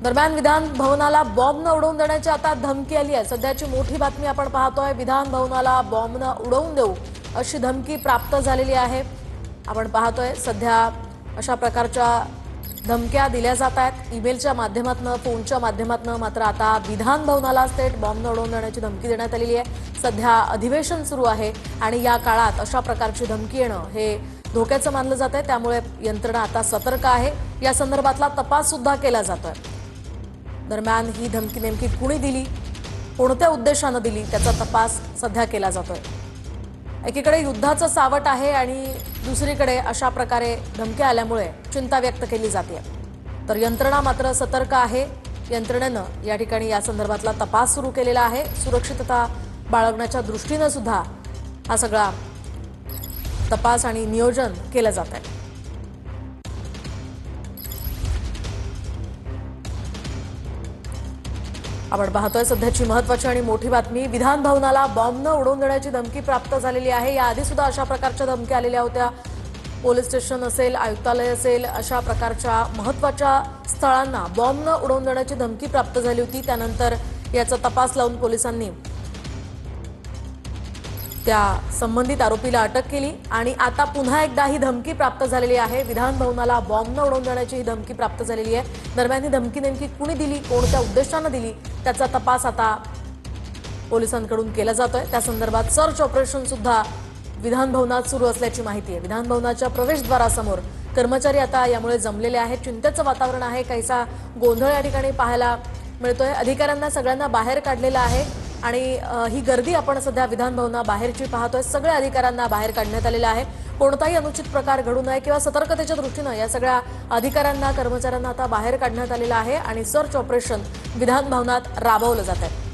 दरम्यान विधान भवनाला बॉम्ब न उडवून देण्याची आता धमकी आली आहे। सध्याची मोठी बातमी आपण पाहतोय। विधान भवनाला बॉम्ब न उडवून देऊ अशी धमकी प्राप्त झालेली आहे। आपण पाहतोय सध्या अशा प्रकारच्या धमक्या दिल्या जात आहेत ईमेलच्या माध्यमातून, फोनच्या माध्यमातून। मात्र आता विधान भवनाला थेट बॉम्ब न उडवून देण्याची धमकी देण्यात आलेली आहे। सध्या अधिवेशन सुरू आहे आणि या काळात अशा प्रकारची धमकी येणं हे धोक्याचं मानलं जात आहे। त्यामुळे यंत्रणा आता सतर्क आहे। या संदर्भातला तपास सुद्धा केला जातोय। दरम्यान ही धमकी नेमकी कुणी दिली, कोणत्या उद्देशाने दिली त्याचा तपास सध्या केला जातोय। एकीकडे युद्धाचं सावट आहे आणि दुसरीकडे अशा प्रकारे धमक्या आल्यामुळे चिंता व्यक्त केली जाते। तर यंत्रणा मात्र सतर्क आहे। यंत्रणेनं या ठिकाणी या संदर्भातला तपास सुरू केलेला आहे। सुरक्षितता बाळगण्याच्या दृष्टीने सुद्धा हा सगळा तपास आणि नियोजन केलं जात आहे। आपण पाहतोय सध्याची महत्त्वाची आणि मोठी बातमी। विधान भवनाला बॉम्ब न उडवून देण्याची धमकी प्राप्त झालेली आहे। याआधी सुद्धा अशा प्रकारच्या धमक्या आलेल्या होत्या। पोलीस स्टेशन असेल, आयुक्तालय असेल, अशा प्रकारच्या महत्त्वाच्या स्थळांना बॉम्ब न उडवून देण्याची धमकी प्राप्त झाली होती। त्यानंतर याचा तपास लावून पोलिसांनी त्या संबंधित आरोपीला अटक केली आणि आता पुन्हा एकदा ही धमकी प्राप्त झालेली आहे। विधान भवनाला बॉम्ब न उडवून देण्याची ही धमकी प्राप्त झालेली आहे। दरम्यान ही धमकी नेमकी कुणी दिली, कोणत्या उद्देशाने दिली त्याचा तपास आता पोलिसांकडून केला जातोय। त्या संदर्भात सर्च ऑपरेशन सुद्धा विधान भवनात सुरू असल्याची माहिती आहे। विधान भवनाच्या प्रवेशद्वारासमोर कर्मचारी आता यामुळे जमलेले आहेत। चिंतेचं वातावरण आहे। काहीसा गोंधळ या ठिकाणी पाहायला मिळतोय। अधिकाऱ्यांना सगळ्यांना बाहेर काढलेलं आहे आणि ही गर्दी आपण सध्या विधान भवनाबाहेरची पाहतोय। सगळ्या अधिकाऱ्यांना बाहेर काढण्यात आलेलं आहे। कोणताही अनुचित प्रकार घडू नये किंवा सतर्कतेच्या दृष्टीने या सगळ्या अधिकाऱ्यांना, कर्मचाऱ्यांना आता बाहेर काढण्यात आलेलं आहे आणि सर्च ऑपरेशन विधान भवनात राबवलं जात आहे।